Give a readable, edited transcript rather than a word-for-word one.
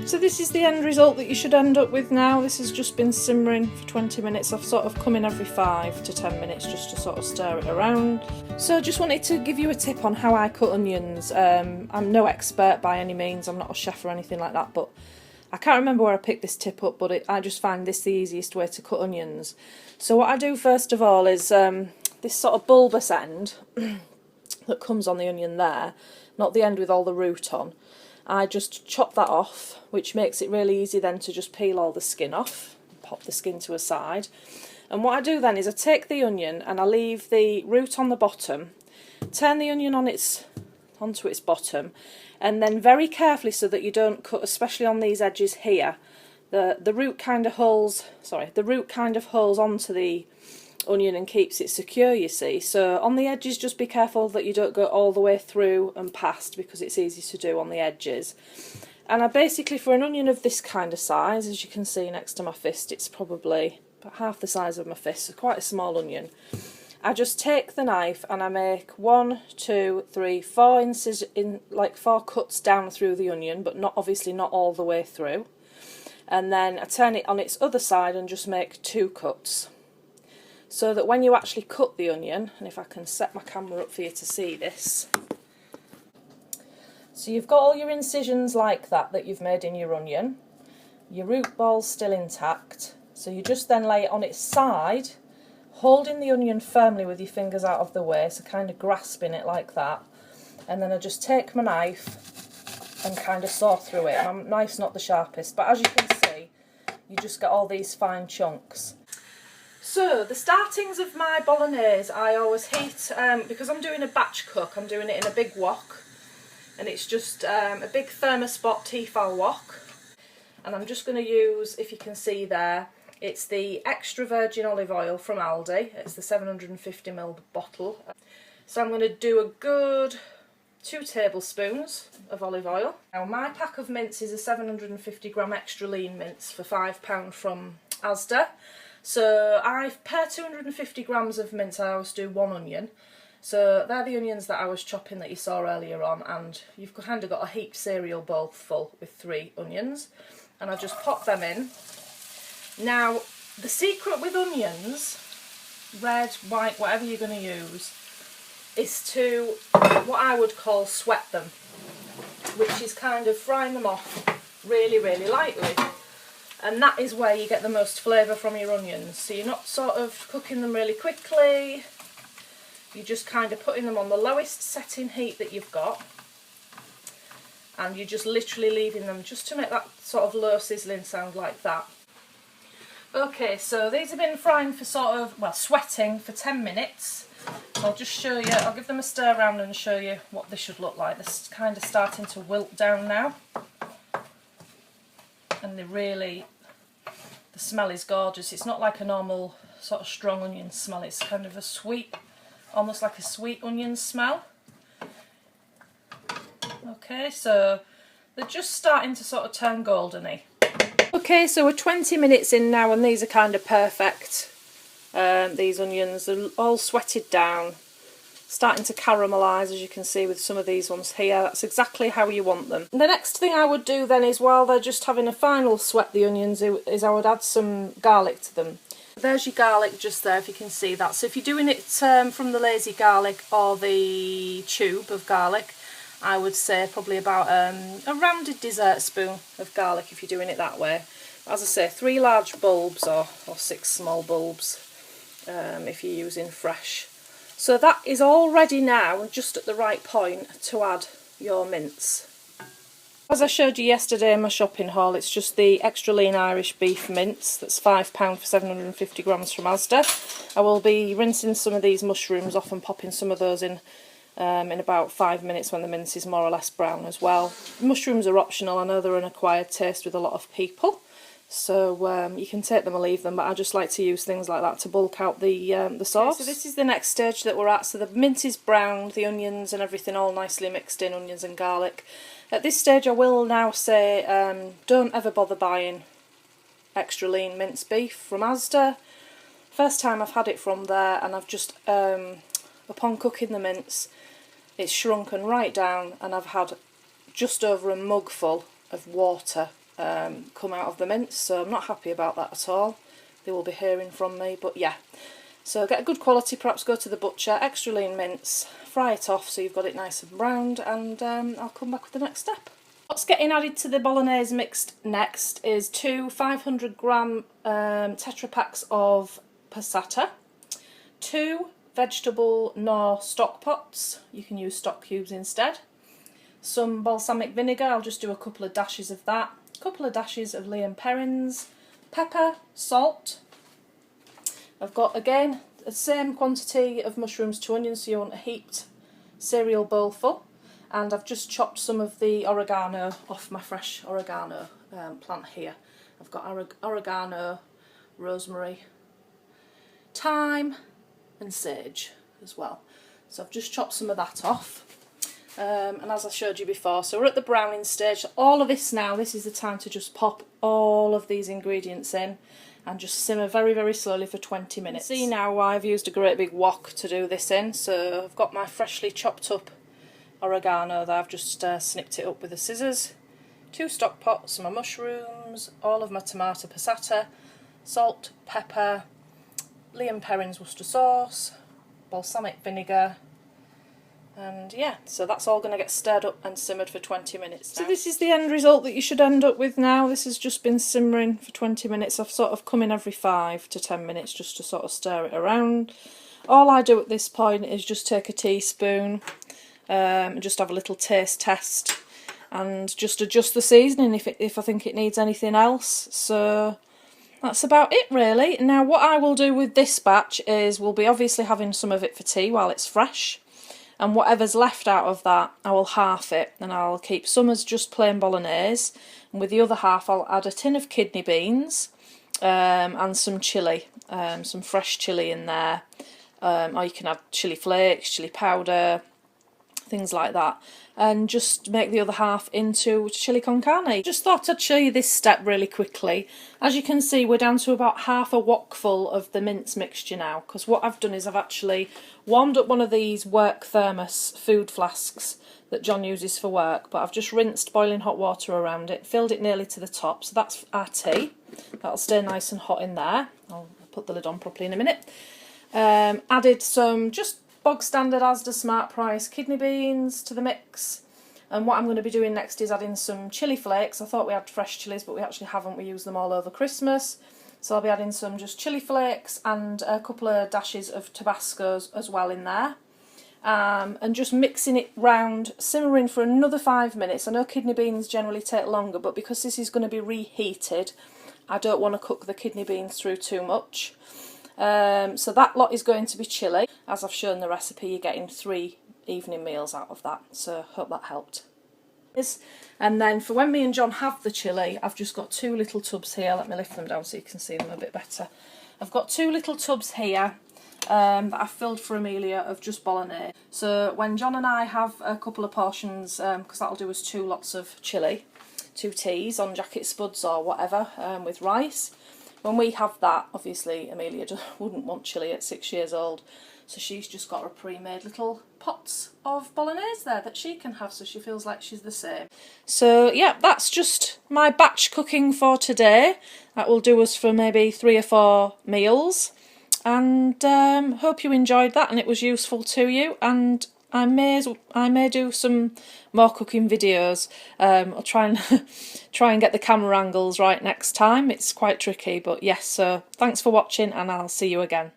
So this is the end result that you should end up with now. This has just been simmering for 20 minutes. I've sort of come in every 5 to 10 minutes just to sort of stir it around. So just wanted to give you a tip on how I cut onions. I'm no expert by any means, I'm not a chef or anything like that, but I can't remember where I picked this tip up, but I just find this the easiest way to cut onions. So what I do first of all is this sort of bulbous end that comes on the onion there, not the end with all the root on. I just chop that off, which makes it really easy then to just peel all the skin off, pop the skin to a side. And what I do then is I take the onion and I leave the root on the bottom, turn the onion onto its bottom, and then very carefully, so that you don't cut, especially on these edges here, the root kind of holds onto the onion and keeps it secure, you see. So on the edges, just be careful that you don't go all the way through and past, because it's easy to do on the edges. And I basically, for an onion of this kind of size, as you can see next to my fist, it's probably about half the size of my fist, so quite a small onion. I just take the knife and I make 1, 2, 3, 4 4 cuts down through the onion, but obviously not all the way through. And then I turn it on its other side and just make 2 cuts. So that when you actually cut the onion, and if I can set my camera up for you to see this. So you've got all your incisions like that you've made in your onion. Your root ball's still intact. So you just then lay it on its side, holding the onion firmly with your fingers out of the way, so kind of grasping it like that. And then I just take my knife and kind of saw through it. My knife's not the sharpest, but as you can see, you just get all these fine chunks. So the startings of my bolognese, I always heat, because I'm doing a batch cook, I'm doing it in a big wok, and it's just a big thermospot Tefal wok. And I'm just going to use, if you can see there, it's the extra virgin olive oil from Aldi. It's the 750ml bottle. So I'm going to do a good 2 tablespoons of olive oil. Now my pack of mince is a 750g extra lean mince for £5 from Asda. So per 250g of mince I always do 1 onion. So they're the onions that I was chopping that you saw earlier on, and you've kind of got a heaped cereal bowl full with 3 onions. And I just pop them in. Now, the secret with onions, red, white, whatever you're going to use, is to, what I would call, sweat them, which is kind of frying them off really, really lightly. And that is where you get the most flavour from your onions. So you're not sort of cooking them really quickly, you're just kind of putting them on the lowest setting heat that you've got. And you're just literally leaving them just to make that sort of low sizzling sound like that. Okay, so these have been frying for sweating for 10 minutes. So I'll just show you, I'll give them a stir around and show you what they should look like. They're kind of starting to wilt down now. And the smell is gorgeous. It's not like a normal sort of strong onion smell, it's kind of a sweet, almost like a sweet onion smell. Okay, so they're just starting to sort of turn goldeny. Okay, so we're 20 minutes in now and these are kind of perfect. These onions are all sweated down, starting to caramelise, as you can see with some of these ones here. That's exactly how you want them. The next thing I would do then is, while they're just having a final sweat, the onions, is I would add some garlic to them. There's your garlic just there, if you can see that. So if you're doing it from the lazy garlic or the tube of garlic, I would say probably about a rounded dessert spoon of garlic if you're doing it that way. As I say, 3 large bulbs or 6 small bulbs if you're using fresh. So that is all ready now, just at the right point to add your mince. As I showed you yesterday in my shopping haul, it's just the extra lean Irish beef mince. That's £5 for 750g from Asda. I will be rinsing some of these mushrooms off and popping some of those in about 5 minutes when the mince is more or less brown as well. Mushrooms are optional. I know they're an acquired taste with a lot of people, so you can take them or leave them, but I just like to use things like that to bulk out the sauce. Okay, so this is the next stage that we're at. So the mince is browned, the onions and everything all nicely mixed in, onions and garlic. At this stage I will now say don't ever bother buying extra lean minced beef from Asda. First time I've had it from there, and I've just, upon cooking the mince, it's shrunken right down and I've had just over a mug full of water come out of the mince, so I'm not happy about that at all. They will be hearing from me, but yeah. So get a good quality, perhaps go to the butcher, extra lean mince, fry it off so you've got it nice and browned, and I'll come back with the next step. What's getting added to the Bolognese mixed next is 2 500g Tetra packs of passata, 2 vegetable Knorr stock pots, you can use stock cubes instead, some balsamic vinegar, I'll just do a couple of dashes of that, a couple of dashes of Lea Perrins, pepper, salt. I've got again the same quantity of mushrooms to onions, so you want a heaped cereal bowl full, and I've just chopped some of the oregano off my fresh oregano plant here. I've got oregano, rosemary, thyme and sage as well. So I've just chopped some of that off. And as I showed you before, so we're at the browning stage. All of this now, this is the time to just pop all of these ingredients in and just simmer very, very slowly for 20 minutes. See now why I've used a great big wok to do this in. So I've got my freshly chopped up oregano that I've just snipped it up with the scissors, 2 stock pots, my mushrooms, all of my tomato passata, salt, pepper, Lea Perrins Worcester sauce, balsamic vinegar, and yeah, so that's all going to get stirred up and simmered for 20 minutes now. So this is the end result that you should end up with now. This has just been simmering for 20 minutes. I've sort of come in every 5 to 10 minutes just to sort of stir it around. All I do at this point is just take a teaspoon and just have a little taste test and just adjust the seasoning if I think it needs anything else. So that's about it really. Now what I will do with this batch is we'll be obviously having some of it for tea while it's fresh, and whatever's left out of that I will half it and I'll keep some as just plain bolognese, and with the other half I'll add a tin of kidney beans and some chilli, some fresh chilli in there, or you can add chilli flakes, chilli powder, things like that, and just make the other half into chilli con carne. Just thought I'd show you this step really quickly. As you can see, we're down to about half a wokful of the mince mixture now, because what I've done is I've actually warmed up one of these work thermos food flasks that John uses for work, but I've just rinsed boiling hot water around it, filled it nearly to the top, so that's our tea. That'll stay nice and hot in there. I'll put the lid on properly in a minute. Added some just bog standard Asda Smart Price kidney beans to the mix, and what I'm going to be doing next is adding some chilli flakes. I thought we had fresh chilies, but we actually haven't. We use them all over Christmas, so I'll be adding some just chilli flakes and a couple of dashes of Tabascos as well in there, and just mixing it round, simmering for another 5 minutes. I know kidney beans generally take longer, but because this is going to be reheated, I don't want to cook the kidney beans through too much. So that lot is going to be chilli. As I've shown the recipe, you're getting 3 evening meals out of that, so hope that helped. And then for when me and John have the chilli, I've just got 2 little tubs here. Let me lift them down so you can see them a bit better. I've got 2 little tubs here that I've filled for Amelia of just bolognese. So when John and I have a couple of portions, because that'll do us 2 lots of chilli, 2 teas on jacket spuds or whatever, with rice. When we have that, obviously Amelia just wouldn't want chilli at 6 years old, so she's just got her pre-made little pots of bolognese there that she can have, so she feels like she's the same. So yeah, that's just my batch cooking for today. That will do us for maybe 3 or 4 meals, and hope you enjoyed that and it was useful to you, and I may do some more cooking videos. I'll try and get the camera angles right next time. It's quite tricky, but yes, so thanks for watching and I'll see you again.